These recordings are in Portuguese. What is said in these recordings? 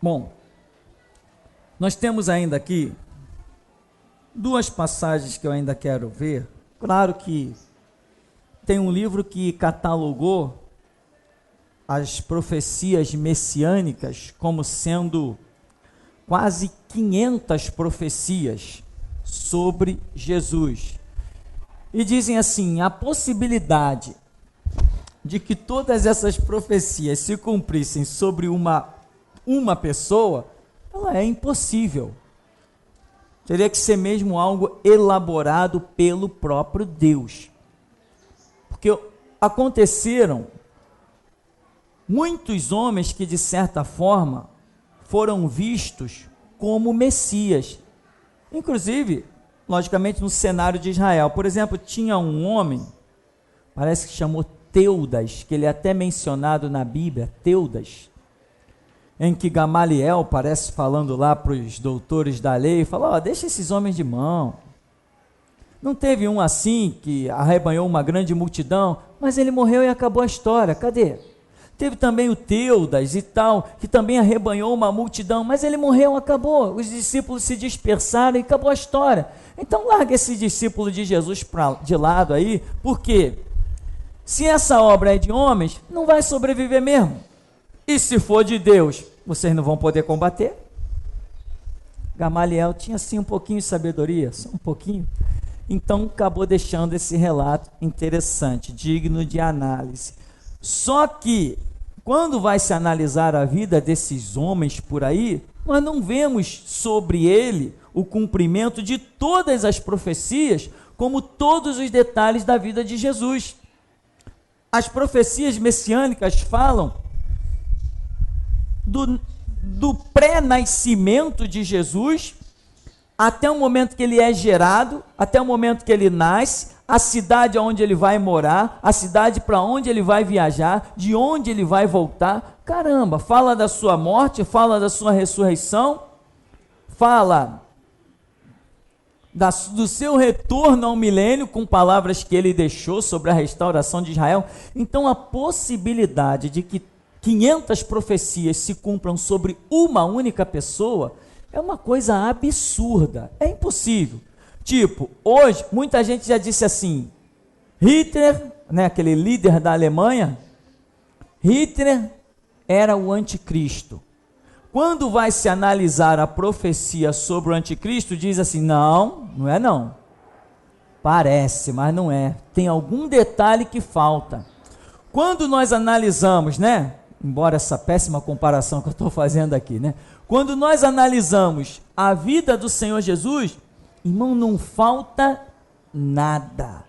Bom, nós temos ainda aqui duas passagens que eu ainda quero ver. Claro que tem um livro que catalogou as profecias messiânicas como sendo quase 500 profecias sobre Jesus. E dizem assim, a possibilidade de que todas essas profecias se cumprissem sobre uma pessoa, ela é impossível. Teria que ser mesmo algo elaborado pelo próprio Deus. Porque aconteceram muitos homens que, de certa forma, foram vistos como Messias. Inclusive, logicamente, no cenário de Israel. Por exemplo, tinha um homem, parece que chamou Teudas, que ele é até mencionado na Bíblia, Teudas, em que Gamaliel parece falando lá para os doutores da lei, falou, deixa esses homens de mão. Não teve um assim que arrebanhou uma grande multidão, mas ele morreu e acabou a história, cadê? Teve também o Teudas e tal, que também arrebanhou uma multidão, mas ele morreu, acabou, os discípulos se dispersaram e acabou a história. Então larga esse discípulo de Jesus de lado aí, porque se essa obra é de homens, não vai sobreviver mesmo. E se for de Deus, vocês não vão poder combater? Gamaliel tinha sim um pouquinho de sabedoria, só um pouquinho. Então acabou deixando esse relato interessante, digno de análise. Só que, quando vai se analisar a vida desses homens por aí, nós não vemos sobre ele o cumprimento de todas as profecias, como todos os detalhes da vida de Jesus. As profecias messiânicas falam do pré-nascimento de Jesus, até o momento que ele é gerado, até o momento que ele nasce, a cidade onde ele vai morar, a cidade para onde ele vai viajar, de onde ele vai voltar. Caramba, fala da sua morte, fala da sua ressurreição, fala do seu retorno ao milênio, com palavras que ele deixou sobre a restauração de Israel. Então a possibilidade de que 500 profecias se cumpram sobre uma única pessoa é uma coisa absurda, é impossível. Tipo, hoje, muita gente já disse assim, Hitler, aquele líder da Alemanha, Hitler era o anticristo. Quando vai se analisar a profecia sobre o anticristo, diz assim, não é não. Parece, mas não é. Tem algum detalhe que falta. Quando nós analisamos, embora essa péssima comparação que eu estou fazendo aqui, quando nós analisamos a vida do Senhor Jesus, irmão, não falta nada.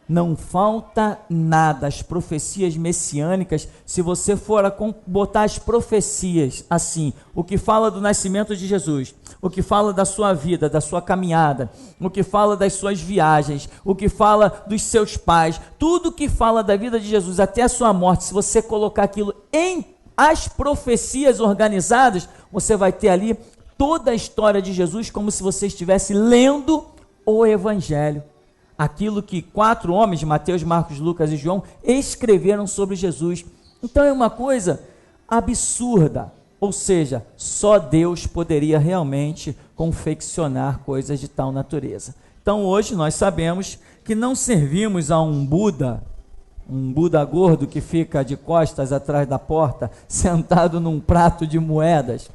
Não falta nada. As profecias messiânicas, se você for botar as profecias assim, o que fala do nascimento de Jesus, o que fala da sua vida, da sua caminhada, o que fala das suas viagens, o que fala dos seus pais, tudo que fala da vida de Jesus até a sua morte, se você colocar aquilo em as profecias organizadas, você vai ter ali toda a história de Jesus como se você estivesse lendo o Evangelho. Aquilo que 4 homens, Mateus, Marcos, Lucas e João, escreveram sobre Jesus. Então é uma coisa absurda, ou seja, só Deus poderia realmente confeccionar coisas de tal natureza. Então hoje nós sabemos que não servimos a um Buda gordo que fica de costas atrás da porta, sentado num prato de moedas.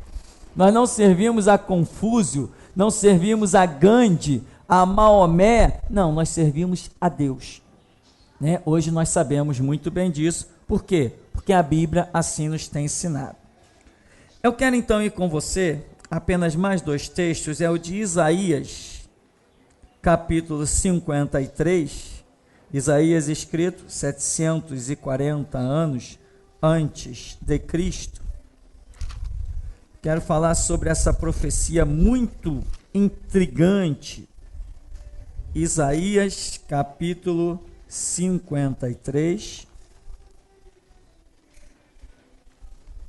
Nós não servimos a Confúcio, não servimos a Gandhi, a Maomé, não, nós servimos a Deus. Hoje nós sabemos muito bem disso. Por quê? Porque a Bíblia assim nos tem ensinado. Eu quero então ir com você, apenas mais 2 textos, é o de Isaías, capítulo 53, Isaías escrito 740 anos antes de Cristo. Quero falar sobre essa profecia muito intrigante. Isaías capítulo 53,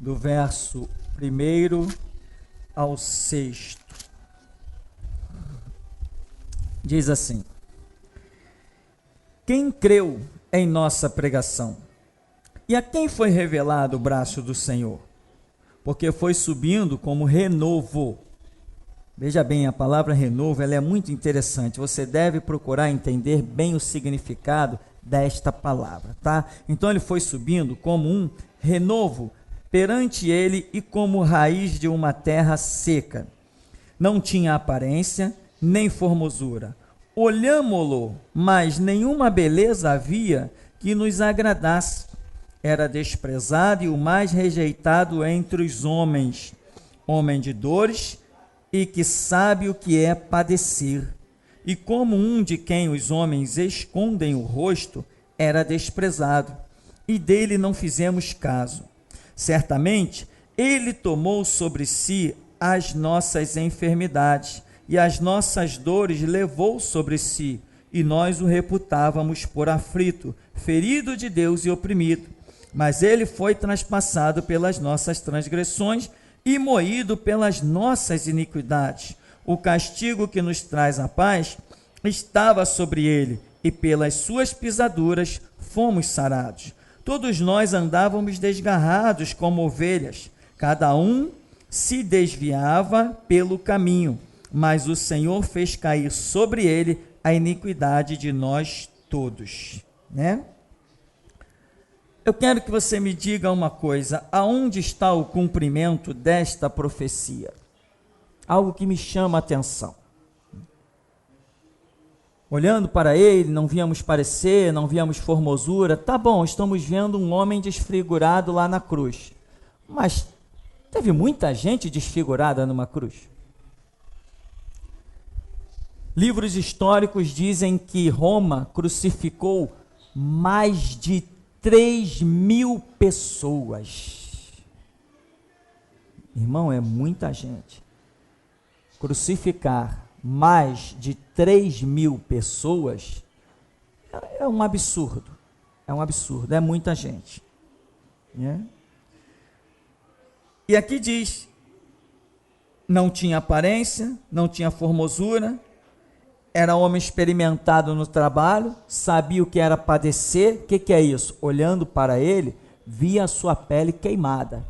do verso 1 ao 6. Diz assim: Quem creu em nossa pregação? E a quem foi revelado o braço do Senhor? porque foi subindo como renovo. Veja bem, a palavra renovo, ela é muito interessante. Você deve procurar entender bem o significado desta palavra, tá? Então ele foi subindo como um renovo perante ele e como raiz de uma terra seca. Não tinha aparência, nem formosura. Olhámo-lo, mas nenhuma beleza havia que nos agradasse. Era desprezado e o mais rejeitado entre os homens, homem de dores e que sabe o que é padecer. E como um de quem os homens escondem o rosto, era desprezado, e dele não fizemos caso. Certamente, ele tomou sobre si as nossas enfermidades, e as nossas dores levou sobre si, e nós o reputávamos por aflito, ferido de Deus e oprimido. Mas ele foi transpassado pelas nossas transgressões e moído pelas nossas iniquidades. O castigo que nos traz a paz estava sobre ele, e pelas suas pisaduras fomos sarados. Todos nós andávamos desgarrados como ovelhas, cada um se desviava pelo caminho, mas o Senhor fez cair sobre ele a iniquidade de nós todos, né? Eu quero que você me diga uma coisa: aonde está o cumprimento desta profecia? Algo que me chama a atenção. Olhando para ele, não víamos parecer, não víamos formosura. Tá bom, estamos vendo um homem desfigurado lá na cruz. Mas teve muita gente desfigurada numa cruz. Livros históricos dizem que Roma crucificou mais de 3.000 pessoas. Irmão, é muita gente. Crucificar mais de 3.000 pessoas é um absurdo. É um absurdo, é muita gente, né? E aqui diz: não tinha aparência, não tinha formosura, era homem experimentado no trabalho, sabia o que era padecer. O que é isso? Olhando para ele, via a sua pele queimada.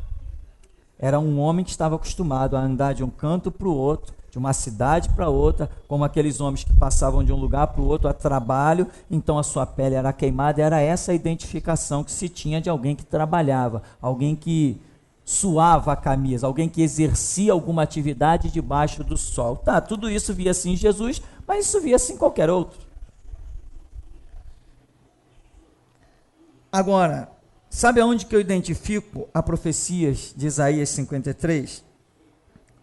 Era um homem que estava acostumado a andar de um canto para o outro, de uma cidade para outra, como aqueles homens que passavam de um lugar para o outro a trabalho, então a sua pele era queimada. Era essa a identificação que se tinha de alguém que trabalhava, alguém que suava a camisa, alguém que exercia alguma atividade debaixo do sol. Tá, tudo isso via-se em Jesus, mas isso via-se em qualquer outro. Agora, sabe aonde que eu identifico a profecia de Isaías 53?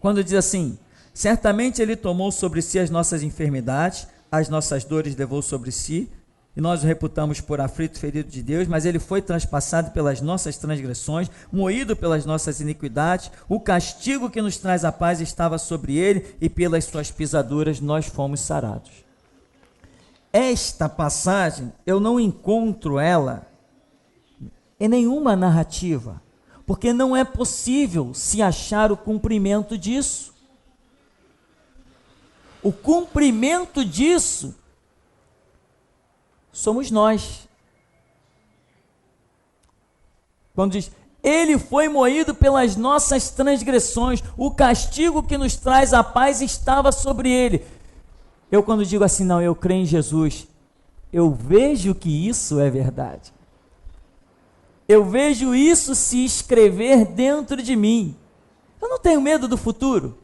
Quando diz assim: certamente ele tomou sobre si as nossas enfermidades, as nossas dores levou sobre si, e nós o reputamos por aflito, ferido de Deus, mas ele foi transpassado pelas nossas transgressões, moído pelas nossas iniquidades. O castigo que nos traz a paz estava sobre ele, e pelas suas pisaduras nós fomos sarados. Esta passagem, eu não encontro ela em nenhuma narrativa, porque não é possível se achar o cumprimento disso. O cumprimento disso somos nós. Quando diz: ele foi moído pelas nossas transgressões, o castigo que nos traz a paz estava sobre ele. Eu, quando digo assim, não, eu creio em Jesus, eu vejo que isso é verdade. Eu vejo isso se escrever dentro de mim. Eu não tenho medo do futuro.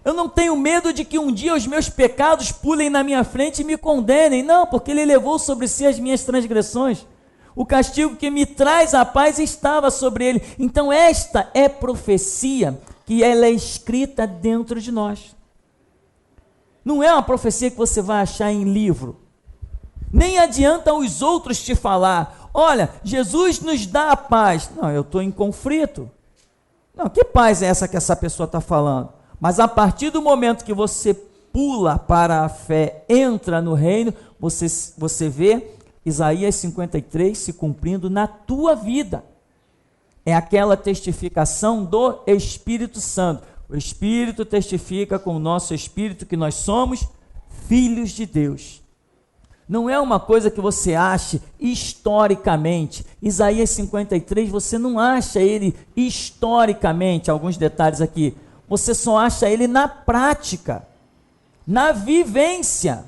Eu não tenho medo de que um dia os meus pecados pulem na minha frente e me condenem. Não, porque ele levou sobre si as minhas transgressões. O castigo que me traz a paz estava sobre ele. Então esta é profecia que ela é escrita dentro de nós. Não é uma profecia que você vai achar em livro. Nem adianta os outros te falar: olha, Jesus nos dá a paz. Não, eu estou em conflito. Não, que paz é essa que essa pessoa está falando? Mas a partir do momento que você pula para a fé, entra no reino, você vê Isaías 53 se cumprindo na tua vida. É aquela testificação do Espírito Santo. O Espírito testifica com o nosso espírito que nós somos filhos de Deus. Não é uma coisa que você ache historicamente. Isaías 53, você não acha ele historicamente, alguns detalhes aqui. Você só acha ele na prática, na vivência.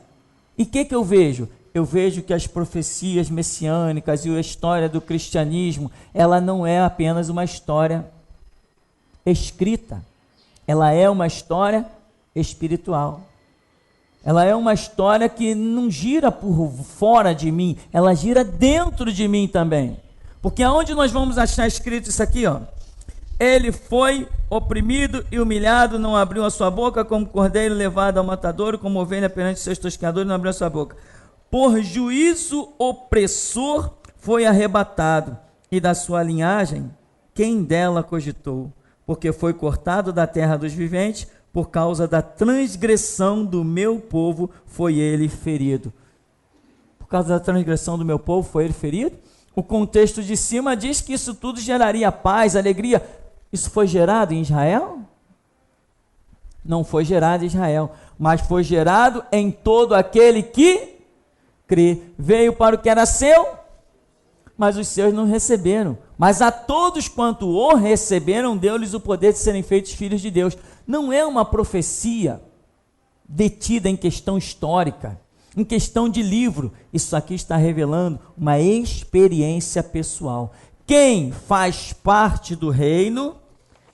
E o que eu vejo? Eu vejo que as profecias messiânicas e a história do cristianismo, ela não é apenas uma história escrita. Ela é uma história espiritual. Ela é uma história que não gira por fora de mim, ela gira dentro de mim também. Porque aonde nós vamos achar escrito isso aqui, ó? Ele foi oprimido e humilhado, não abriu a sua boca, como cordeiro levado ao matadouro, como ovelha perante seus tosqueadores, não abriu a sua boca. Por juízo opressor foi arrebatado, e da sua linhagem, quem dela cogitou? Porque foi cortado da terra dos viventes, por causa da transgressão do meu povo foi ele ferido. Por causa da transgressão do meu povo foi ele ferido? O contexto de cima diz que isso tudo geraria paz, alegria. Isso foi gerado em Israel? Não foi gerado em Israel, mas foi gerado em todo aquele que crê. Veio para o que era seu, mas os seus não receberam. Mas a todos quanto o receberam, deu-lhes o poder de serem feitos filhos de Deus. Não é uma profecia detida em questão histórica, em questão de livro. Isso aqui está revelando uma experiência pessoal. Quem faz parte do reino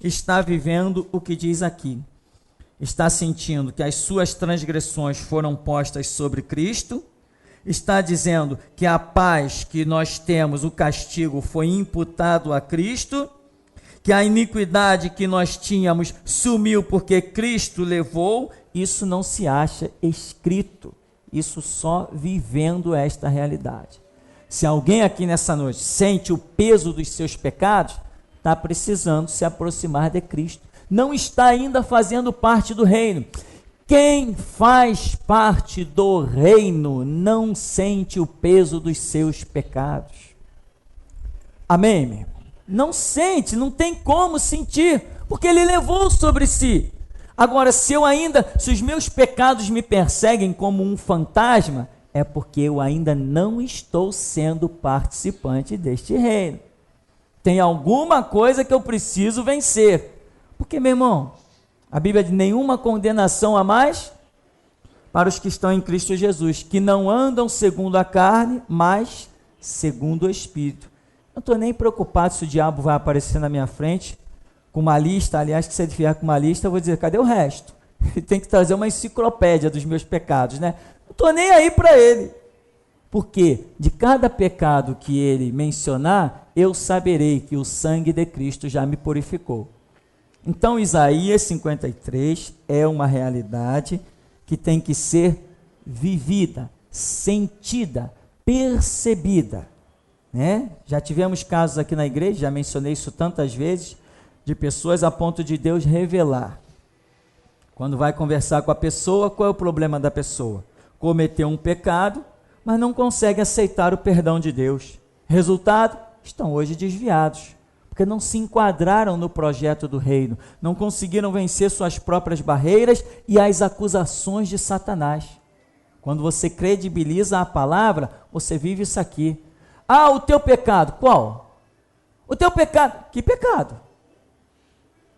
está vivendo o que diz aqui. Está sentindo que as suas transgressões foram postas sobre Cristo. Está dizendo que a paz que nós temos, o castigo, foi imputado a Cristo, que a iniquidade que nós tínhamos sumiu porque Cristo levou. Isso não se acha escrito, isso só vivendo esta realidade. Se alguém aqui nessa noite sente o peso dos seus pecados, está precisando se aproximar de Cristo, não está ainda fazendo parte do reino. Quem faz parte do reino não sente o peso dos seus pecados. Amém, meu irmão? Não sente, não tem como sentir, porque ele levou sobre si. Agora, se os meus pecados me perseguem como um fantasma, é porque eu ainda não estou sendo participante deste reino. Tem alguma coisa que eu preciso vencer. Porque, meu irmão, a Bíblia diz: nenhuma condenação a mais para os que estão em Cristo Jesus, que não andam segundo a carne, mas segundo o Espírito. Não estou nem preocupado se o diabo vai aparecer na minha frente com uma lista. Aliás, que se ele vier com uma lista, eu vou dizer: cadê o resto? Ele tem que trazer uma enciclopédia dos meus pecados, né? Não estou nem aí para ele. Porque de cada pecado que ele mencionar, eu saberei que o sangue de Cristo já me purificou. Então, Isaías 53 é uma realidade que tem que ser vivida, sentida, percebida, né? Já tivemos casos aqui na igreja, já mencionei isso tantas vezes, de pessoas a ponto de Deus revelar. Quando vai conversar com a pessoa, qual é o problema da pessoa? Cometeu um pecado, mas não consegue aceitar o perdão de Deus. Resultado? Estão hoje desviados, porque não se enquadraram no projeto do reino, não conseguiram vencer suas próprias barreiras e as acusações de Satanás. Quando você credibiliza a palavra, você vive isso aqui. Ah, o teu pecado, qual? O teu pecado, que pecado?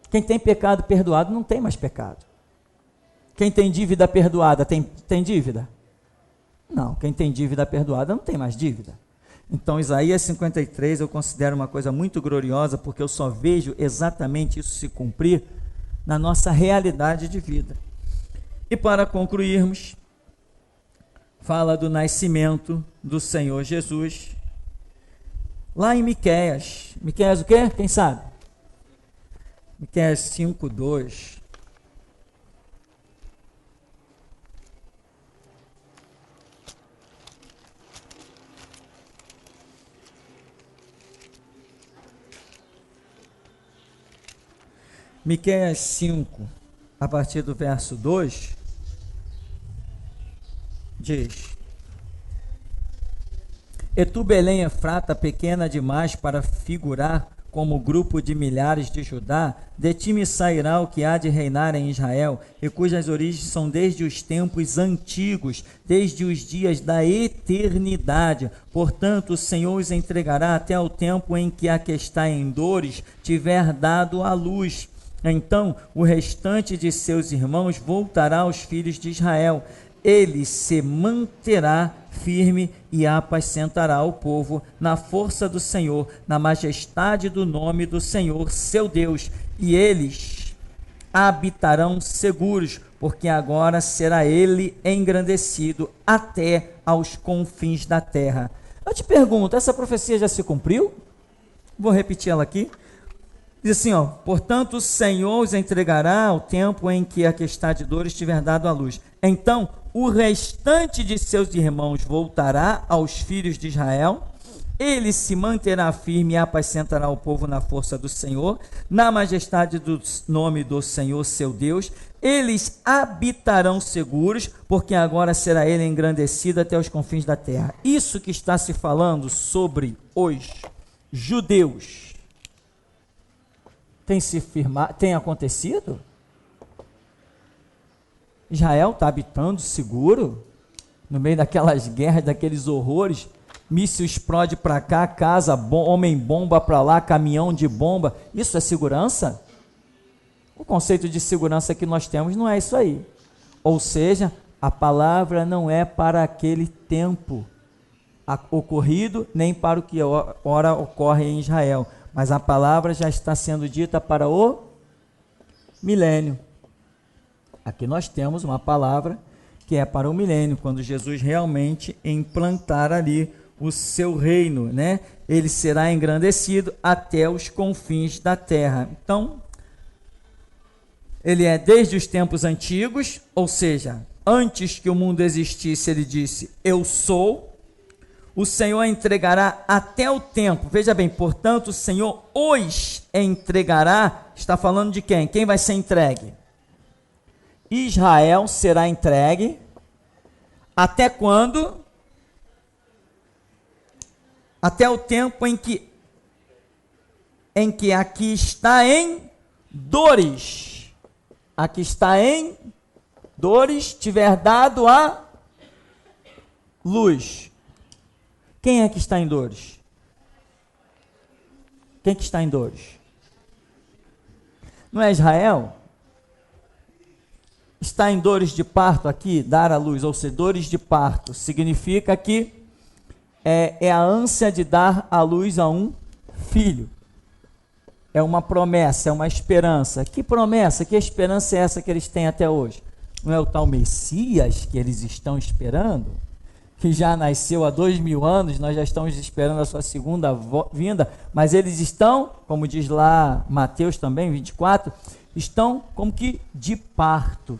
Quem tem pecado perdoado não tem mais pecado. Quem tem dívida perdoada tem dívida? Não, quem tem dívida perdoada não tem mais dívida. Então, Isaías 53 eu considero uma coisa muito gloriosa, porque eu só vejo exatamente isso se cumprir na nossa realidade de vida. E para concluirmos, fala do nascimento do Senhor Jesus, lá em Miqueias. Miqueias o quê? Quem sabe? Miqueias 5:2. Miqueias 5, a partir do verso 2, diz: E tu, Belém Efrata, pequena demais para figurar como grupo de milhares de Judá, de ti me sairá o que há de reinar em Israel, e cujas origens são desde os tempos antigos, desde os dias da eternidade. Portanto, o Senhor os entregará até o tempo em que a que está em dores tiver dado à luz. Então, o restante de seus irmãos voltará aos filhos de Israel. Ele se manterá firme e apacentará o povo na força do Senhor, na majestade do nome do Senhor, seu Deus, e eles habitarão seguros, porque agora será ele engrandecido até aos confins da terra. Eu te pergunto, essa profecia já se cumpriu? Vou repetir ela aqui. Diz assim, portanto o Senhor os entregará ao tempo em que a que está de dores tiver dado à luz. Então o restante de seus irmãos voltará aos filhos de Israel, ele se manterá firme e apacentará o povo na força do Senhor, na majestade do nome do Senhor seu Deus. Eles habitarão seguros, porque agora será ele engrandecido até os confins da terra. Isso que está se falando sobre os judeus tem acontecido? Israel está habitando seguro, no meio daquelas guerras, daqueles horrores, míssil explode para cá, casa, homem-bomba para lá, caminhão de bomba, isso é segurança? O conceito de segurança que nós temos não é isso aí, ou seja, a palavra não é para aquele tempo ocorrido, nem para o que ora ocorre em Israel, mas a palavra já está sendo dita para o milênio. Aqui nós temos uma palavra que é para o milênio, quando Jesus realmente implantar ali o seu reino, né? Ele será engrandecido até os confins da terra. Então, ele é desde os tempos antigos, ou seja, antes que o mundo existisse, ele disse, eu sou. O Senhor entregará até o tempo, veja bem, portanto, o Senhor os entregará, está falando de quem? Quem vai ser entregue? Israel será entregue, até quando? Até o tempo em que aqui está em dores, aqui está em dores, tiver dado a luz. Quem é que está em dores? Quem que está em dores? Não é Israel? Está em dores de parto aqui, dar à luz, ou seja, dores de parto, significa que é a ânsia de dar à luz a um filho. É uma promessa, é uma esperança. Que promessa, que esperança é essa que eles têm até hoje? Não é o tal Messias que eles estão esperando? Que já nasceu há 2000 anos, nós já estamos esperando a sua segunda vinda, mas eles estão, como diz lá Mateus também, 24, estão como que de parto.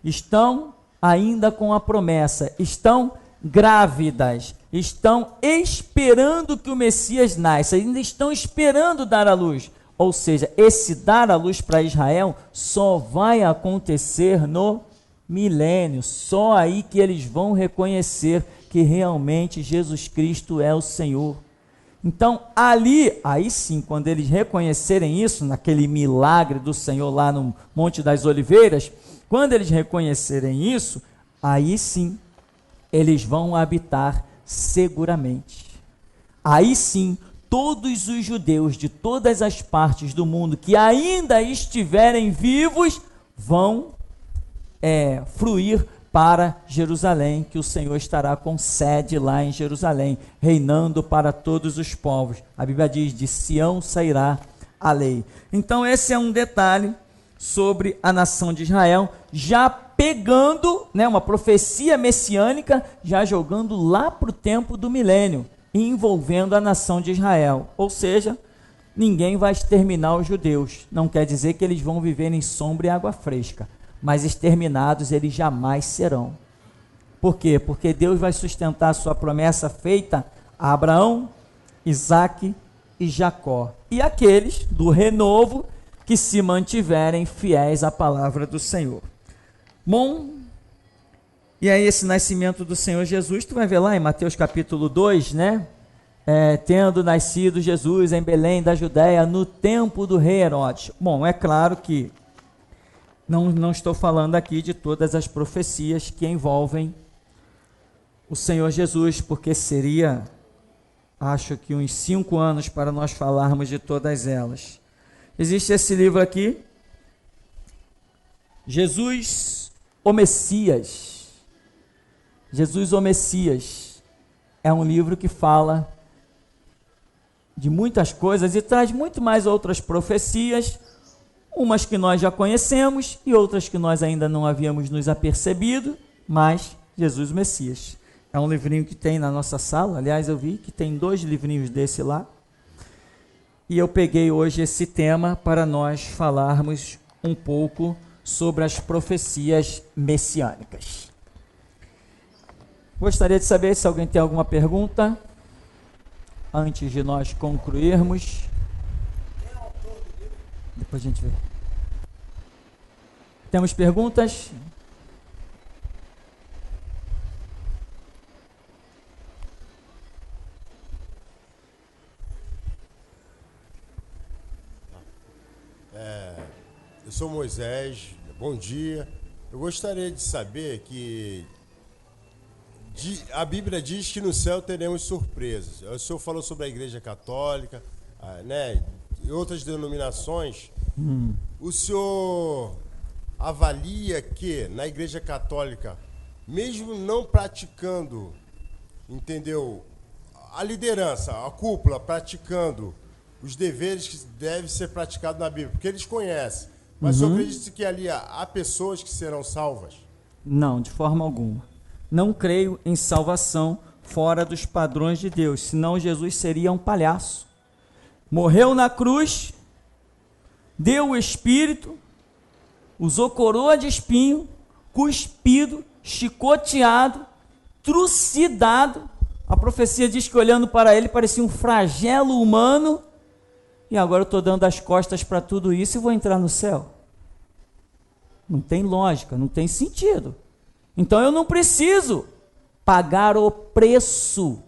Estão ainda com a promessa, estão grávidas, estão esperando que o Messias nasça, ainda estão esperando dar à luz. Ou seja, esse dar à luz para Israel só vai acontecer no milênio, só aí que eles vão reconhecer que realmente Jesus Cristo é o Senhor. Então, aí sim, quando eles reconhecerem isso, naquele milagre do Senhor lá no Monte das Oliveiras, quando eles reconhecerem isso, aí sim, eles vão habitar seguramente. Aí sim, todos os judeus de todas as partes do mundo que ainda estiverem vivos, vão fruir para Jerusalém, que o Senhor estará com sede lá em Jerusalém, reinando para todos os povos. A Bíblia diz, de Sião sairá a lei. Então esse é um detalhe sobre a nação de Israel, já pegando, uma profecia messiânica, já jogando lá para o tempo do milênio, envolvendo a nação de Israel. Ou seja, ninguém vai exterminar os judeus. Não quer dizer que eles vão viver em sombra e água fresca, mas exterminados eles jamais serão. Por quê? Porque Deus vai sustentar a sua promessa feita a Abraão, Isaque e Jacó, e aqueles do renovo que se mantiverem fiéis à palavra do Senhor. Bom, e aí esse nascimento do Senhor Jesus, tu vai ver lá em Mateus capítulo 2, tendo nascido Jesus em Belém da Judéia no tempo do rei Herodes. Bom, é claro que não estou falando aqui de todas as profecias que envolvem o Senhor Jesus, porque seria, acho que uns 5 anos para nós falarmos de todas elas. Existe esse livro aqui, Jesus o Messias. Jesus o Messias é um livro que fala de muitas coisas e traz muito mais outras profecias, umas que nós já conhecemos e outras que nós ainda não havíamos nos apercebido, mas Jesus o Messias. É um livrinho que tem na nossa sala, aliás, eu vi que tem 2 livrinhos desse lá, e eu peguei hoje esse tema para nós falarmos um pouco sobre as profecias messiânicas. Gostaria de saber se alguém tem alguma pergunta, antes de nós concluirmos. Depois a gente vê. Temos perguntas? Eu sou Moisés, bom dia. Eu gostaria de saber que a Bíblia diz que no céu teremos surpresas. O senhor falou sobre a Igreja Católica, né, e outras denominações. O senhor avalia que na Igreja Católica, mesmo não praticando, entendeu, a liderança, a cúpula, praticando os deveres que devem ser praticados na Bíblia, porque eles conhecem, mas o senhor acredita que ali há pessoas que serão salvas? Não, de forma alguma. Não creio em salvação fora dos padrões de Deus, senão Jesus seria um palhaço. Morreu na cruz, deu o Espírito, usou coroa de espinho, cuspido, chicoteado, trucidado. A profecia diz que olhando para ele parecia um flagelo humano, e agora eu estou dando as costas para tudo isso e vou entrar no céu. Não tem lógica, não tem sentido. Então eu não preciso pagar o preço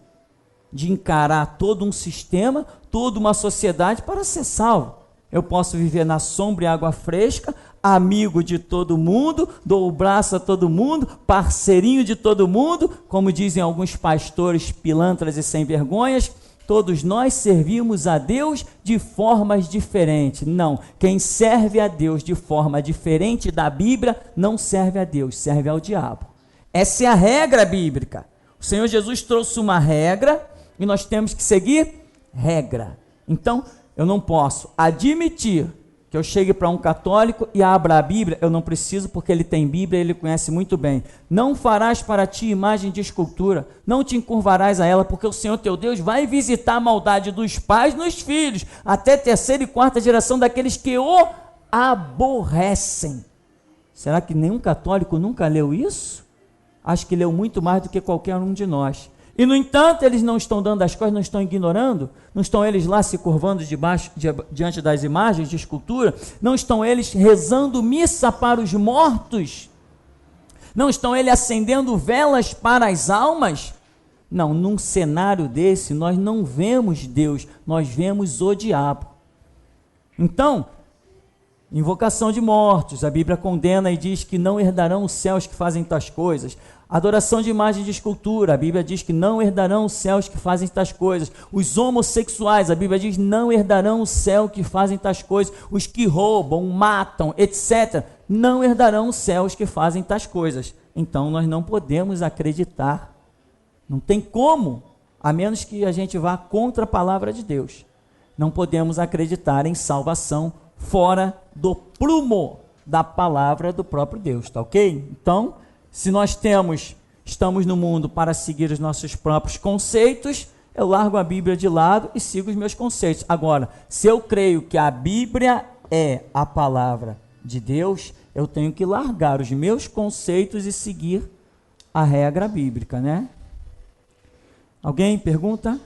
de encarar todo um sistema, toda uma sociedade para ser salvo. Eu posso viver na sombra e água fresca, amigo de todo mundo, dou o braço a todo mundo, parceirinho de todo mundo, como dizem alguns pastores pilantras e sem vergonhas. Todos nós servimos a Deus de formas diferentes. Não, quem serve a Deus de forma diferente da Bíblia não serve a Deus, serve ao diabo. Essa é a regra bíblica. O Senhor Jesus trouxe uma regra e nós temos que seguir regra. Então, eu não posso admitir que eu chegue para um católico e abra a Bíblia. Eu não preciso, porque ele tem Bíblia e ele conhece muito bem. Não farás para ti imagem de escultura, não te encurvarás a ela, porque o Senhor teu Deus vai visitar a maldade dos pais nos filhos, até 3ª e 4ª geração daqueles que o aborrecem. Será que nenhum católico nunca leu isso? Acho que leu muito mais do que qualquer um de nós. E, no entanto, eles não estão dando as coisas, não estão ignorando, não estão eles lá se curvando diante das imagens de escultura, não estão eles rezando missa para os mortos, não estão eles acendendo velas para as almas. Não, num cenário desse, nós não vemos Deus, nós vemos o diabo. Então, invocação de mortos, a Bíblia condena e diz que não herdarão os céus que fazem tais coisas. Adoração de imagem de escultura, a Bíblia diz que não herdarão os céus que fazem tais coisas. Os homossexuais, a Bíblia diz, não herdarão o céu que fazem tais coisas. Os que roubam, matam, etc., não herdarão os céus que fazem tais coisas. Então nós não podemos acreditar, não tem como, a menos que a gente vá contra a palavra de Deus. Não podemos acreditar em salvação fora do prumo da palavra do próprio Deus, tá ok? Então, se nós estamos no mundo para seguir os nossos próprios conceitos, eu largo a Bíblia de lado e sigo os meus conceitos. Agora, se eu creio que a Bíblia é a palavra de Deus, eu tenho que largar os meus conceitos e seguir a regra bíblica, né? Alguém pergunta?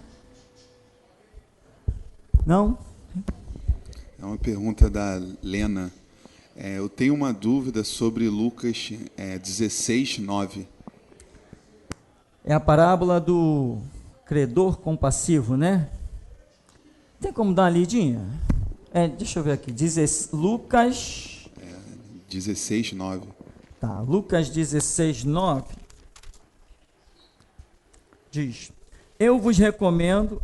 Não? É uma pergunta da Lena. Eu tenho uma dúvida sobre Lucas 16, 9. É a parábola do credor compassivo, né? Tem como dar uma lidinha? Deixa eu ver aqui. Lucas 16, 9. Tá, Lucas 16, 9. Diz: eu vos recomendo,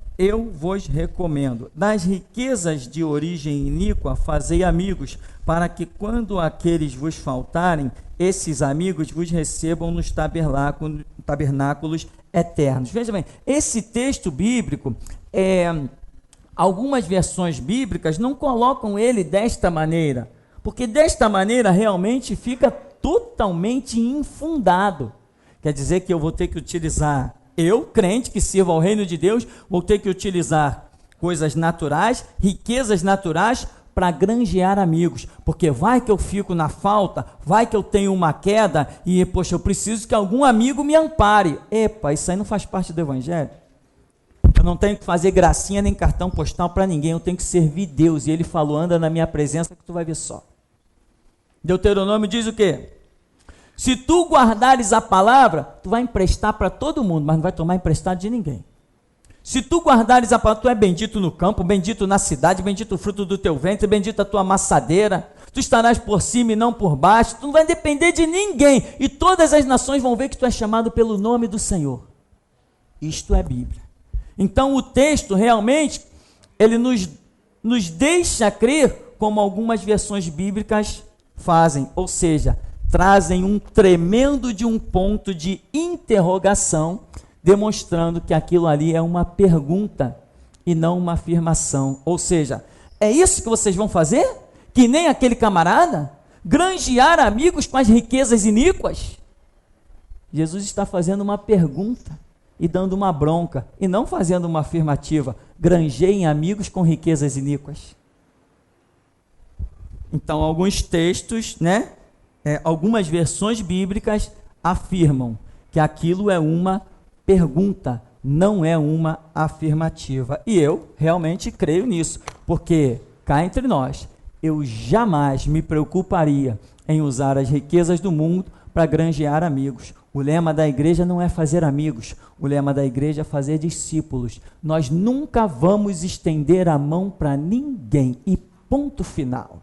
das riquezas de origem iníqua, fazei amigos, para que quando aqueles vos faltarem, esses amigos vos recebam nos tabernáculos eternos. Veja bem, esse texto bíblico, algumas versões bíblicas não colocam ele desta maneira, porque desta maneira realmente fica totalmente infundado. Quer dizer que eu vou ter que utilizar, eu, crente que sirva ao reino de Deus, vou ter que utilizar coisas naturais, riquezas naturais, para granjear amigos, porque vai que eu fico na falta, vai que eu tenho uma queda e, poxa, eu preciso que algum amigo me ampare. Epa, isso aí não faz parte do evangelho. Eu não tenho que fazer gracinha nem cartão postal para ninguém, eu tenho que servir Deus, e ele falou, anda na minha presença que tu vai ver só. Deuteronômio diz o quê? Se tu guardares a palavra, tu vai emprestar para todo mundo, mas não vai tomar emprestado de ninguém. Se tu guardares a palavra, tu é bendito no campo, bendito na cidade, bendito o fruto do teu ventre, bendita a tua amassadeira, tu estarás por cima e não por baixo, tu não vai depender de ninguém, e todas as nações vão ver que tu é chamado pelo nome do Senhor. Isto é Bíblia. Então o texto realmente, ele nos deixa crer como algumas versões bíblicas fazem, ou seja, trazem um tremendo de um ponto de interrogação, demonstrando que aquilo ali é uma pergunta e não uma afirmação. Ou seja, é isso que vocês vão fazer? Que nem aquele camarada? Granjear amigos com as riquezas iníquas? Jesus está fazendo uma pergunta e dando uma bronca, e não fazendo uma afirmativa. Granjeiem amigos com riquezas iníquas. Então, alguns textos, algumas versões bíblicas afirmam que aquilo é uma pergunta, não é uma afirmativa. E eu realmente creio nisso, porque cá entre nós, eu jamais me preocuparia em usar as riquezas do mundo para granjear amigos. O lema da igreja não é fazer amigos, o lema da igreja é fazer discípulos. Nós nunca vamos estender a mão para ninguém, e ponto final.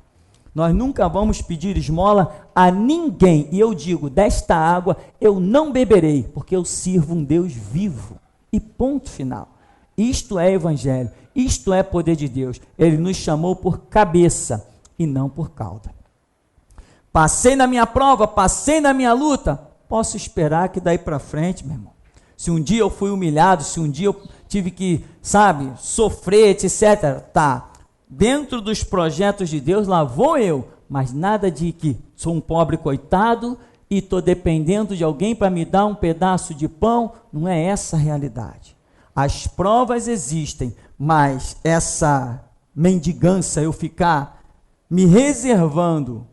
Nós nunca vamos pedir esmola a ninguém. E eu digo, desta água eu não beberei, porque eu sirvo um Deus vivo. E ponto final. Isto é evangelho, isto é poder de Deus. Ele nos chamou por cabeça e não por cauda. Passei na minha prova, passei na minha luta, posso esperar que daí para frente, meu irmão, se um dia eu fui humilhado, se um dia eu tive que, sofrer, etc., tá. Dentro dos projetos de Deus, lá vou eu, mas nada de que sou um pobre coitado e estou dependendo de alguém para me dar um pedaço de pão. Não é essa a realidade. As provas existem, mas essa mendigância, eu ficar me reservando,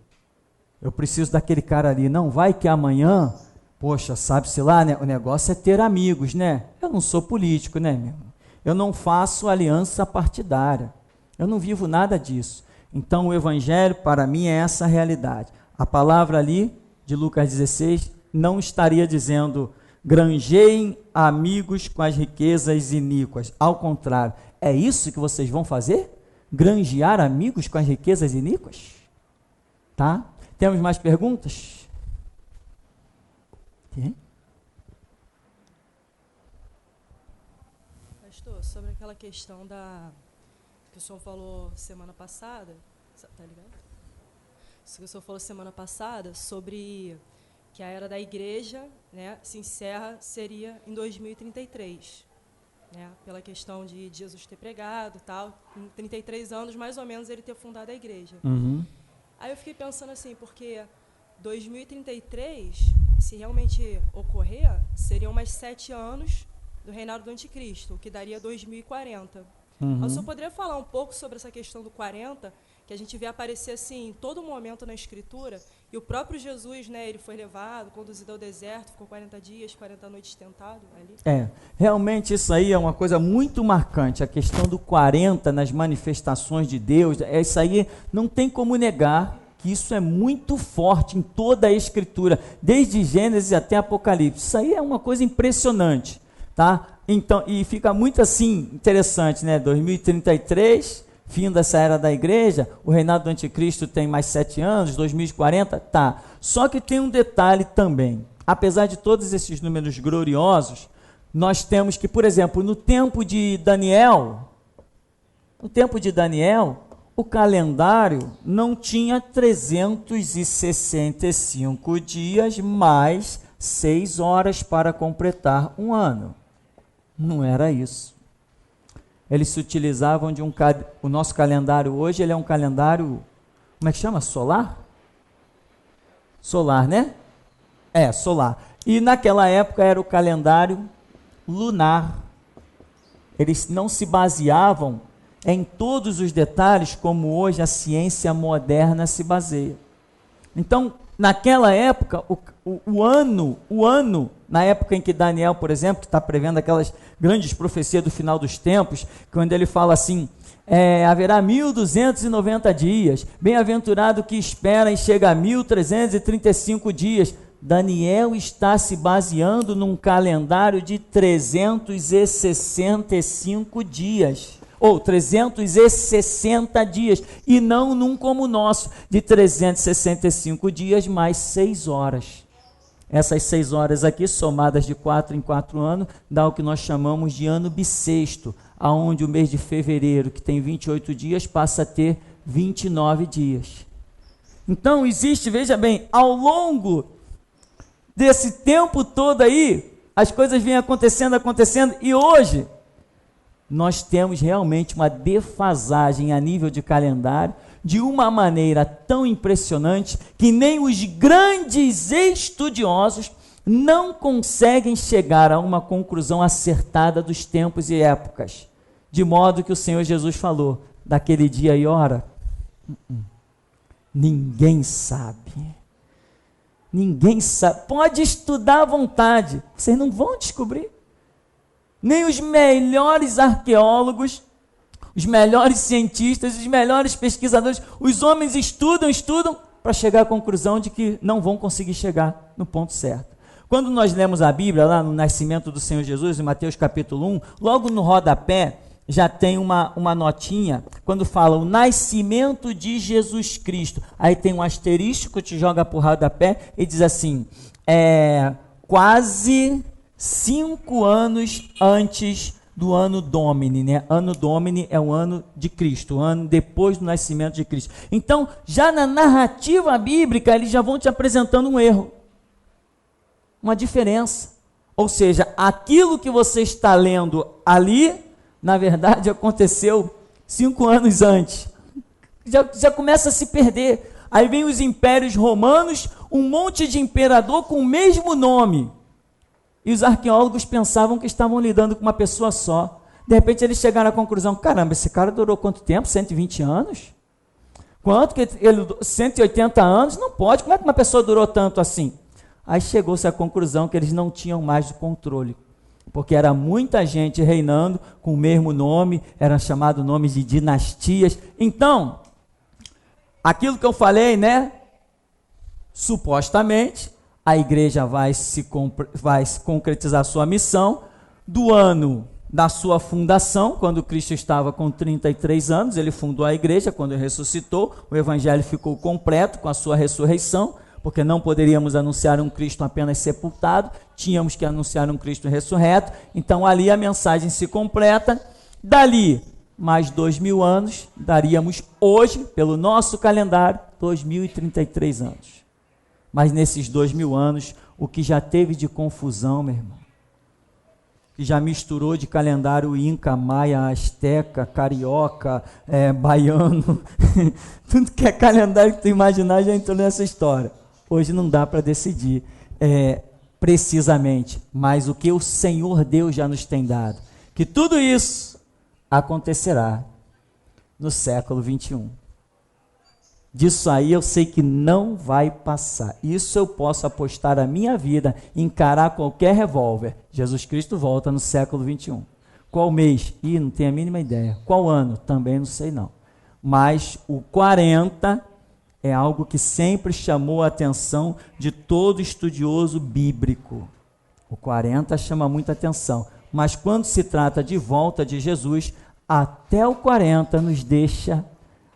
eu preciso daquele cara ali, não vai que amanhã, poxa, sabe-se lá, o negócio é ter amigos, Eu não sou político, meu irmão? Eu não faço aliança partidária. Eu não vivo nada disso. Então, o evangelho, para mim, é essa realidade. A palavra ali, de Lucas 16, não estaria dizendo, granjeiem amigos com as riquezas iníquas. Ao contrário, é isso que vocês vão fazer? Granjear amigos com as riquezas iníquas? Tá? Temos mais perguntas? Tem? Pastor, sobre aquela questão que o senhor falou semana passada, tá ligado? Isso que o senhor falou semana passada, sobre que a era da igreja, se encerra, seria em 2033, pela questão de Jesus ter pregado e tal, em 33 anos, mais ou menos, ele ter fundado a igreja. Uhum. Aí eu fiquei pensando assim, porque 2033, se realmente ocorrer, seriam mais 7 anos do reinado do anticristo, o que daria 2040. Uhum. O senhor poderia falar um pouco sobre essa questão do 40, que a gente vê aparecer assim em todo momento na Escritura, e o próprio Jesus, ele foi levado, conduzido ao deserto, ficou 40 dias, 40 noites tentado ali. Realmente isso aí é uma coisa muito marcante, a questão do 40 nas manifestações de Deus, isso aí não tem como negar que isso é muito forte em toda a Escritura, desde Gênesis até Apocalipse. Isso aí é uma coisa impressionante, tá? Então, e fica muito assim, interessante, né? 2033, fim dessa era da igreja, o reinado do anticristo tem mais 7 anos, 2040, tá. Só que tem um detalhe também. Apesar de todos esses números gloriosos, nós temos que, por exemplo, no tempo de Daniel, o calendário não tinha 365 dias mais 6 horas para completar um ano. Não era isso. Eles se utilizavam de o nosso calendário hoje, ele é um calendário, como é que chama? Solar? Solar, né? É, solar. E naquela época era o calendário lunar. Eles não se baseavam em todos os detalhes como hoje a ciência moderna se baseia. Então, naquela época, o ano, na época em que Daniel, por exemplo, que está prevendo aquelas grandes profecias do final dos tempos, quando ele fala assim, haverá 1290 dias, bem-aventurado que espera e chega a 1335 dias. Daniel está se baseando num calendário de 365 dias, ou 360 dias, e não num como o nosso, de 365 dias mais 6 horas. Essas 6 horas aqui, somadas de 4 em 4 anos, dá o que nós chamamos de ano bissexto, aonde o mês de fevereiro, que tem 28 dias, passa a ter 29 dias. Então existe, veja bem, ao longo desse tempo todo aí, as coisas vêm acontecendo, e hoje nós temos realmente uma defasagem a nível de calendário, de uma maneira tão impressionante, que nem os grandes estudiosos não conseguem chegar a uma conclusão acertada dos tempos e épocas, de modo que o Senhor Jesus falou, daquele dia e hora, ninguém sabe. Ninguém sabe. Pode estudar à vontade, vocês não vão descobrir. Nem os melhores arqueólogos, os melhores cientistas, os melhores pesquisadores, os homens estudam para chegar à conclusão de que não vão conseguir chegar no ponto certo. Quando nós lemos a Bíblia, lá no nascimento do Senhor Jesus, em Mateus capítulo 1, logo no rodapé, já tem uma notinha, quando fala o nascimento de Jesus Cristo, aí tem um asterisco que te joga por rodapé e diz assim, quase 5 anos antes do ano Domini, né? Ano Domini é o ano de Cristo, o ano depois do nascimento de Cristo. Então, já na narrativa bíblica, eles já vão te apresentando um erro, uma diferença. Ou seja, aquilo que você está lendo ali, na verdade, aconteceu 5 anos antes. Já começa a se perder. Aí vem os impérios romanos, um monte de imperador com o mesmo nome. E os arqueólogos pensavam que estavam lidando com uma pessoa só. De repente eles chegaram à conclusão, caramba, esse cara durou quanto tempo? 120 anos? Quanto que ele 180 anos? Não pode, como é que uma pessoa durou tanto assim? Aí chegou-se à conclusão que eles não tinham mais o controle, porque era muita gente reinando com o mesmo nome, eram chamados nomes de dinastias. Então, aquilo que eu falei, né? Supostamente, a igreja vai concretizar sua missão do ano da sua fundação, quando Cristo estava com 33 anos, ele fundou a igreja, quando ele ressuscitou, o evangelho ficou completo com a sua ressurreição, porque não poderíamos anunciar um Cristo apenas sepultado, tínhamos que anunciar um Cristo ressurreto, então ali a mensagem se completa. Dali, mais 2000 anos, daríamos hoje, pelo nosso calendário, 2033 anos. Mas nesses 2000 anos, o que já teve de confusão, meu irmão, que já misturou de calendário inca, maia, asteca, carioca, baiano, tudo que é calendário que tu imaginar já entrou nessa história. Hoje não dá para decidir precisamente, mas o que o Senhor Deus já nos tem dado, que tudo isso acontecerá no século 21. Disso aí eu sei que não vai passar. Isso eu posso apostar a minha vida, encarar qualquer revólver. Jesus Cristo volta no século 21. Qual mês? Não tenho a mínima ideia. Qual ano? Também não sei não. Mas o 40 é algo que sempre chamou a atenção de todo estudioso bíblico. O 40 chama muita atenção. Mas quando se trata de volta de Jesus, até o 40 nos deixa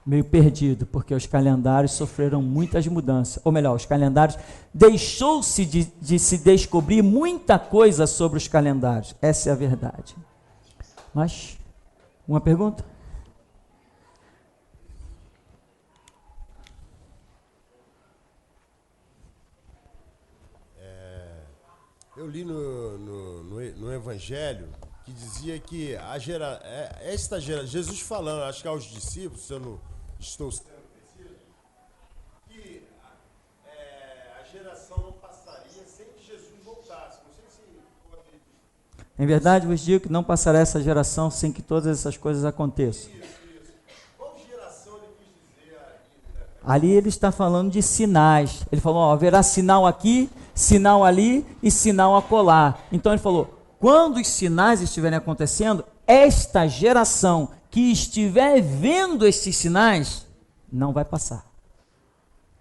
meio perdido, porque os calendários sofreram muitas mudanças. Ou melhor, os calendários, deixou-se de se descobrir muita coisa sobre os calendários. Essa é a verdade. Mas, uma pergunta? Eu li no Evangelho que dizia que esta geração, Jesus falando, acho que aos discípulos, se eu não estou sendo preciso, que a geração não passaria sem que Jesus voltasse. Não sei se pode... Em verdade vos digo que não passará essa geração sem que todas essas coisas aconteçam. Isso. Qual geração ele quis dizer ali? Ali ele está falando de sinais. Ele falou, haverá sinal aqui, sinal ali e sinal acolá. Então ele falou, quando os sinais estiverem acontecendo, esta geração que estiver vendo estes sinais, não vai passar.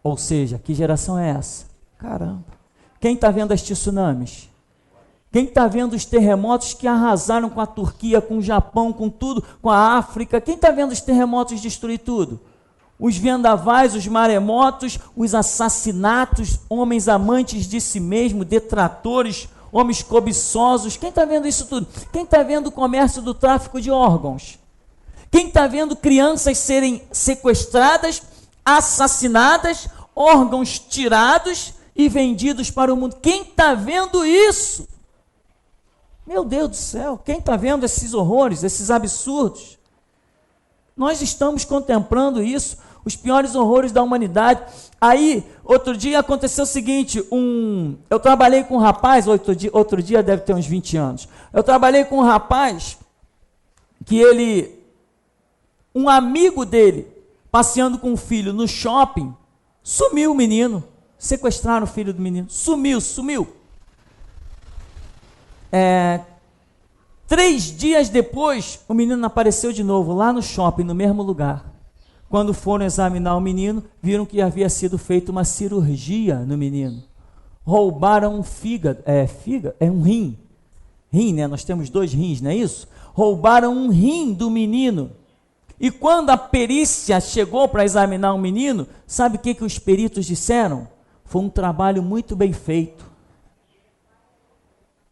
Ou seja, que geração é essa? Caramba! Quem está vendo estes tsunamis? Quem está vendo os terremotos que arrasaram com a Turquia, com o Japão, com tudo, com a África? Quem está vendo os terremotos destruir tudo? Os vendavais, os maremotos, os assassinatos, homens amantes de si mesmo, detratores, homens cobiçosos. Quem está vendo isso tudo? Quem está vendo o comércio do tráfico de órgãos? Quem está vendo crianças serem sequestradas, assassinadas, órgãos tirados e vendidos para o mundo? Quem está vendo isso? Meu Deus do céu, quem está vendo esses horrores, esses absurdos? Nós estamos contemplando isso, os piores horrores da humanidade. Aí, outro dia aconteceu o seguinte, eu trabalhei com um rapaz, outro dia deve ter uns 20 anos, eu trabalhei com um rapaz que um amigo dele, passeando com o filho no shopping, sumiu o menino, sequestraram o filho do menino, sumiu. 3 dias depois, o menino apareceu de novo, lá no shopping, no mesmo lugar. Quando foram examinar o menino, viram que havia sido feita uma cirurgia no menino. Roubaram um fígado, um rim. Rim, né? Nós temos 2 rins, não é isso? Roubaram um rim do menino. E quando a perícia chegou para examinar o menino, sabe o que os peritos disseram? Foi um trabalho muito bem feito.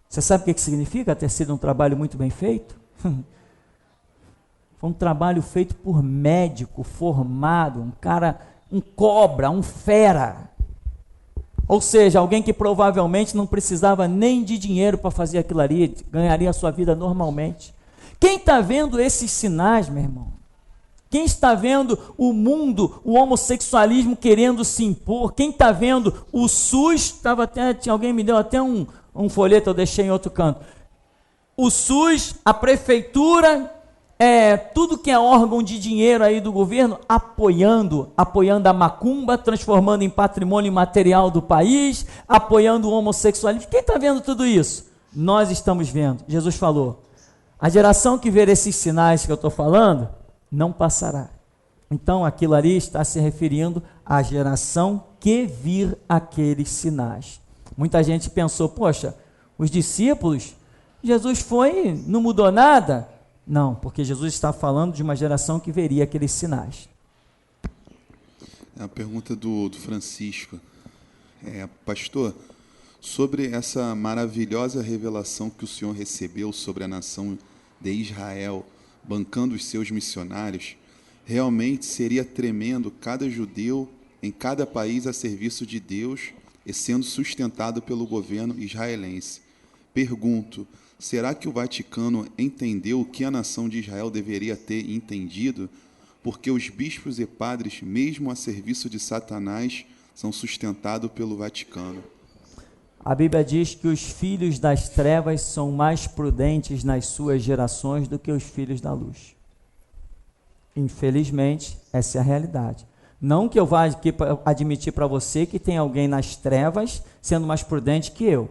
Você sabe o que significa ter sido um trabalho muito bem feito? Foi um trabalho feito por médico, formado, um cara, um cobra, um fera. Ou seja, alguém que provavelmente não precisava nem de dinheiro para fazer aquilo ali, ganharia a sua vida normalmente. Quem está vendo esses sinais, meu irmão? Quem está vendo o mundo, o homossexualismo querendo se impor? Quem está vendo o SUS? Alguém me deu até um folheto, eu deixei em outro canto. O SUS, a prefeitura, tudo que é órgão de dinheiro aí do governo, apoiando a macumba, transformando em patrimônio imaterial do país, apoiando o homossexualismo. Quem está vendo tudo isso? Nós estamos vendo. Jesus falou, a geração que ver esses sinais que eu estou falando, não passará. Então, aquilo ali está se referindo à geração que vir aqueles sinais. Muita gente pensou, poxa, os discípulos, Jesus foi, não mudou nada? Não, porque Jesus está falando de uma geração que veria aqueles sinais. É a pergunta do Francisco. Pastor, sobre essa maravilhosa revelação que o senhor recebeu sobre a nação de Israel, bancando os seus missionários, realmente seria tremendo cada judeu em cada país a serviço de Deus e sendo sustentado pelo governo israelense. Pergunto, será que o Vaticano entendeu o que a nação de Israel deveria ter entendido? Porque os bispos e padres, mesmo a serviço de Satanás, são sustentados pelo Vaticano. A Bíblia diz que os filhos das trevas são mais prudentes nas suas gerações do que os filhos da luz. Infelizmente, essa é a realidade. Não que eu vá aqui admitir para você que tem alguém nas trevas sendo mais prudente que eu.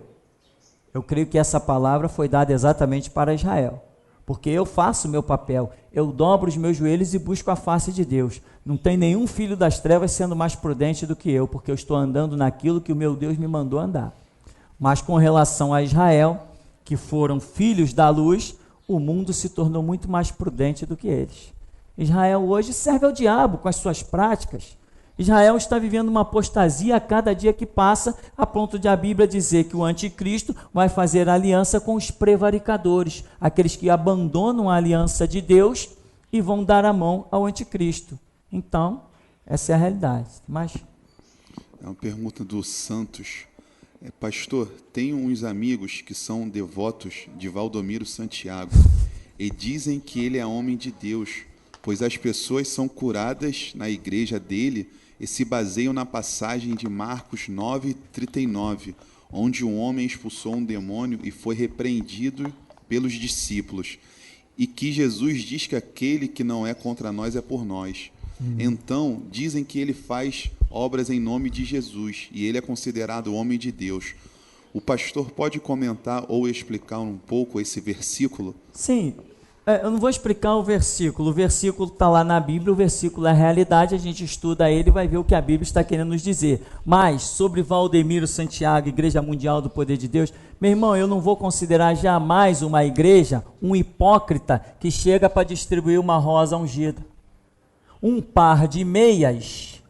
Eu creio que essa palavra foi dada exatamente para Israel. Porque eu faço o meu papel, eu dobro os meus joelhos e busco a face de Deus. Não tem nenhum filho das trevas sendo mais prudente do que eu, porque eu estou andando naquilo que o meu Deus me mandou andar. Mas com relação a Israel, que foram filhos da luz, o mundo se tornou muito mais prudente do que eles. Israel hoje serve ao diabo com as suas práticas. Israel está vivendo uma apostasia a cada dia que passa, a ponto de a Bíblia dizer que o anticristo vai fazer aliança com os prevaricadores, aqueles que abandonam a aliança de Deus e vão dar a mão ao anticristo. Então, essa é a realidade. Mas é uma pergunta do Santos. Pastor, tenho uns amigos que são devotos de Valdomiro Santiago e dizem que ele é homem de Deus, pois as pessoas são curadas na igreja dele e se baseiam na passagem de Marcos 9:39, onde um homem expulsou um demônio e foi repreendido pelos discípulos, e que Jesus diz que aquele que não é contra nós é por nós. Então, dizem que ele faz obras em nome de Jesus e ele é considerado homem de Deus. O pastor pode comentar ou explicar um pouco esse versículo? Sim, eu não vou explicar o versículo está lá na Bíblia, o versículo é a realidade, a gente estuda ele e vai ver o que a Bíblia está querendo nos dizer. Mas, sobre Valdomiro Santiago, Igreja Mundial do Poder de Deus, meu irmão, eu não vou considerar jamais uma igreja um hipócrita que chega para distribuir uma rosa ungida. Um par de meias,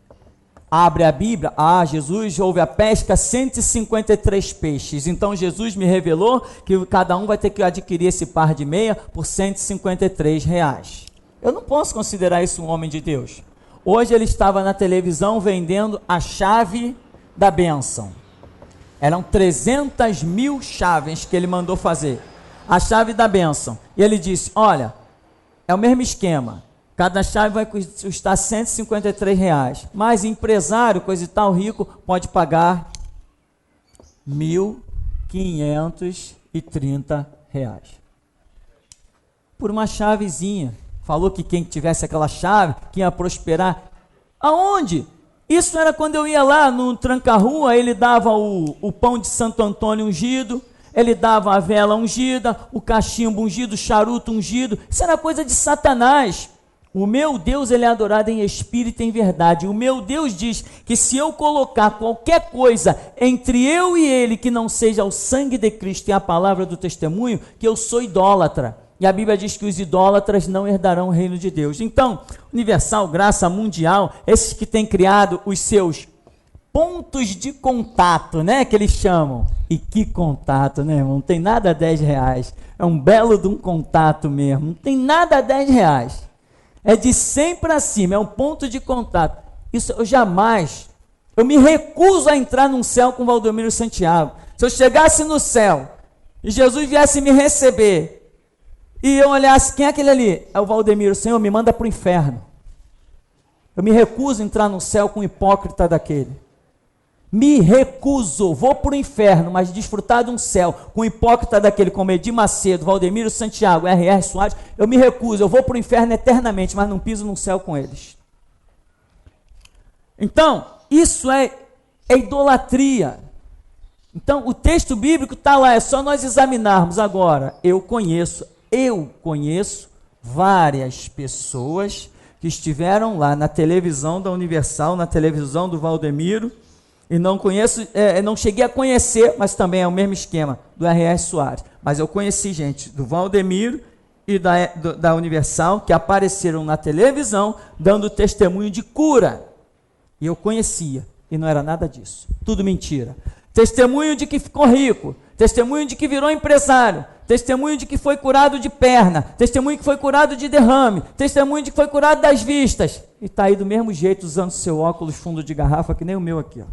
abre a Bíblia, Jesus houve a pesca, 153 peixes, então Jesus me revelou que cada um vai ter que adquirir esse par de meia por R$153. Eu não posso considerar isso um homem de Deus. Hoje ele estava na televisão vendendo a chave da bênção, eram 300 mil chaves que ele mandou fazer, a chave da bênção, e ele disse, olha, é o mesmo esquema, cada chave vai custar R$153, mas empresário, coisa e tal, rico, pode pagar R$1.530 por uma chavezinha. Falou que quem tivesse aquela chave, que ia prosperar. Aonde? Isso era quando eu ia lá no Tranca-Rua, ele dava o pão de Santo Antônio ungido, ele dava a vela ungida, o cachimbo ungido, o charuto ungido. Isso era coisa de Satanás. O meu Deus, ele é adorado em espírito e em verdade. O meu Deus diz que se eu colocar qualquer coisa entre eu e ele que não seja o sangue de Cristo e a palavra do testemunho, que eu sou idólatra. E a Bíblia diz que os idólatras não herdarão o reino de Deus. Então, Universal, Graça Mundial, esses que têm criado os seus pontos de contato, né, que eles chamam. E que contato, né, irmão? Não tem nada a R$10. É um belo de um contato mesmo. Não tem nada a R$10. É de 100 para cima, é um ponto de contato. Isso eu me recuso a entrar num céu com Valdomiro Santiago. Se eu chegasse no céu e Jesus viesse me receber e eu olhasse, quem é aquele ali? É o Valdomiro. Senhor, me manda para o inferno. Eu me recuso a entrar no céu com um hipócrita daquele. Me recuso, vou para o inferno, mas desfrutar de um céu com hipócrita daquele como Edir Macedo, Valdomiro Santiago, R.R. Soares, eu me recuso, eu vou para o inferno eternamente, mas não piso num céu com eles. Então, isso é idolatria. Então, o texto bíblico está lá, é só nós examinarmos agora. Eu conheço várias pessoas que estiveram lá na televisão da Universal, na televisão do Valdomiro, e não cheguei a conhecer, mas também é o mesmo esquema do R.R. Soares. Mas eu conheci gente do Valdomiro e da Universal que apareceram na televisão dando testemunho de cura. E eu conhecia, e não era nada disso. Tudo mentira. Testemunho de que ficou rico, testemunho de que virou empresário, testemunho de que foi curado de perna, testemunho de que foi curado de derrame, testemunho de que foi curado das vistas. E está aí do mesmo jeito usando seu óculos fundo de garrafa, que nem o meu aqui, ó.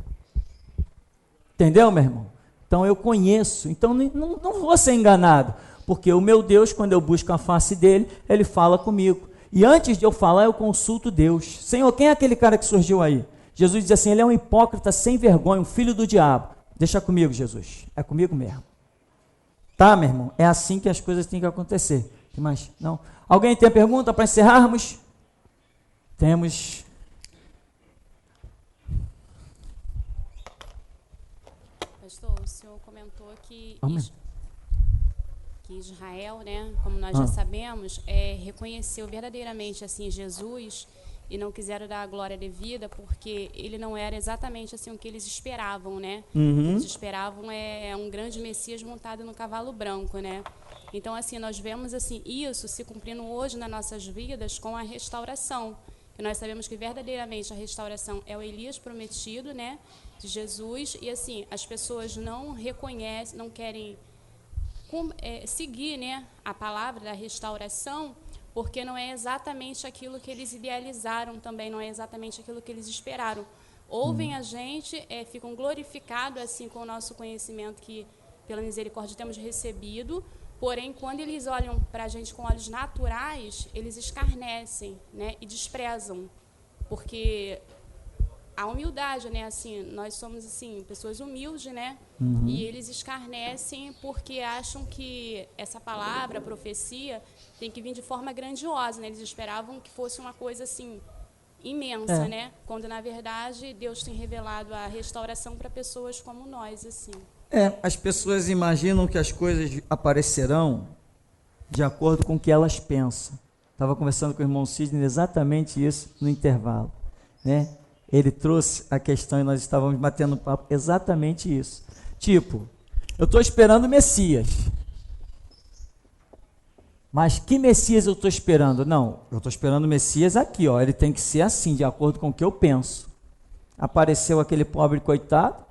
Entendeu, meu irmão? Então eu conheço, então não vou ser enganado, porque o meu Deus, quando eu busco a face dele, ele fala comigo. E antes de eu falar, eu consulto Deus. Senhor, quem é aquele cara que surgiu aí? Jesus diz assim, ele é um hipócrita sem vergonha, um filho do diabo. Deixa comigo, Jesus, é comigo mesmo. Tá, meu irmão? É assim que as coisas têm que acontecer. Mas, não. Alguém tem pergunta para encerrarmos? Temos... Pastor, o senhor comentou que Israel, né, como nós já sabemos, reconheceu verdadeiramente assim Jesus e não quiseram dar a glória devida, porque ele não era exatamente assim o que eles esperavam, né? Uhum. Eles esperavam um grande Messias montado no cavalo branco, né? Então, assim, nós vemos assim isso se cumprindo hoje nas nossas vidas com a restauração. E nós sabemos que verdadeiramente a restauração é o Elias prometido, né, de Jesus. E assim, as pessoas não reconhecem, não querem seguir, né, a palavra da restauração, porque não é exatamente aquilo que eles idealizaram também, não é exatamente aquilo que eles esperaram. Ouvem a gente, ficam glorificados assim com o nosso conhecimento que pela misericórdia temos recebido. Porém, quando eles olham para a gente com olhos naturais, eles escarnecem, né, e desprezam, porque a humildade, né, assim, nós somos assim pessoas humildes, né, e eles escarnecem porque acham que essa palavra, a profecia, tem que vir de forma grandiosa, né? Eles esperavam que fosse uma coisa assim imensa, né? Quando na verdade Deus tem revelado a restauração para pessoas como nós, assim. As pessoas imaginam que as coisas aparecerão de acordo com o que elas pensam. Estava conversando com o irmão Sidney exatamente isso no intervalo, né? Ele trouxe a questão e nós estávamos batendo papo exatamente isso. Tipo, eu estou esperando o Messias. Mas que Messias eu estou esperando? Não, eu estou esperando o Messias aqui, ó. Ele tem que ser assim, de acordo com o que eu penso. Apareceu aquele pobre coitado,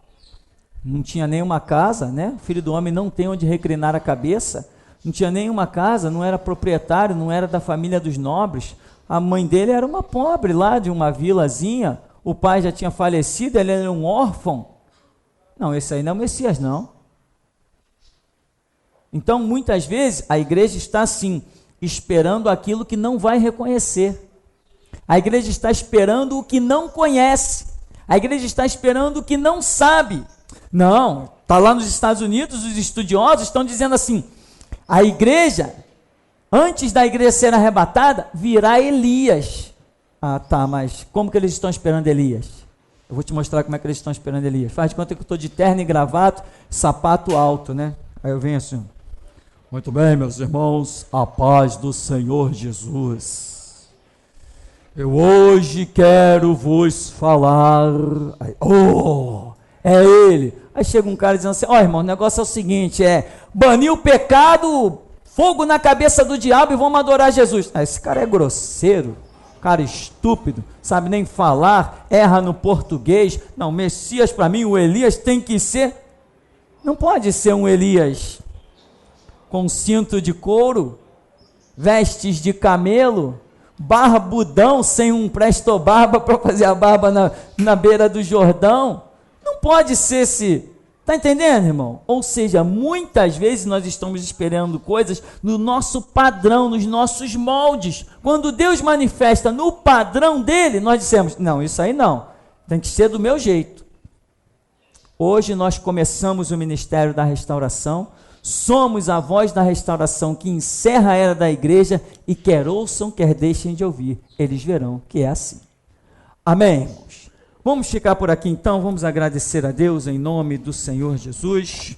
não tinha nenhuma casa, né? O filho do homem não tem onde reclinar a cabeça, não tinha nenhuma casa, não era proprietário, não era da família dos nobres. A mãe dele era uma pobre lá de uma vilazinha, o pai já tinha falecido, ele era um órfão. Não, esse aí não é o Messias, não. Então, muitas vezes, a igreja está assim, esperando aquilo que não vai reconhecer. A igreja está esperando o que não conhece. A igreja está esperando o que não sabe. Não, está lá nos Estados Unidos, os estudiosos estão dizendo assim, a igreja, antes da igreja ser arrebatada, virá Elias. Ah, tá, mas como que eles estão esperando Elias? Eu vou te mostrar como é que eles estão esperando Elias. Faz de conta que eu estou de terno e gravata, sapato alto, né? Aí eu venho assim, muito bem, meus irmãos, a paz do Senhor Jesus. Eu hoje quero vos falar. Aí, é ele. Aí chega um cara dizendo assim, irmão, o negócio é o seguinte, banir o pecado, fogo na cabeça do diabo e vamos adorar Jesus. Esse cara é grosseiro, cara estúpido, sabe nem falar, erra no português. Não, Messias para mim, o Elias tem que ser, não pode ser um Elias com cinto de couro, vestes de camelo, barbudão, sem um presto-barba para fazer a barba na beira do Jordão. Não pode ser esse, tá entendendo, irmão? Ou seja, muitas vezes nós estamos esperando coisas no nosso padrão, nos nossos moldes. Quando Deus manifesta no padrão dele, nós dissemos, não, isso aí não, tem que ser do meu jeito. Hoje nós começamos o ministério da restauração, somos a voz da restauração que encerra a era da igreja e quer ouçam, quer deixem de ouvir, eles verão que é assim. Amém, irmãos? Vamos ficar por aqui então, vamos agradecer a Deus em nome do Senhor Jesus.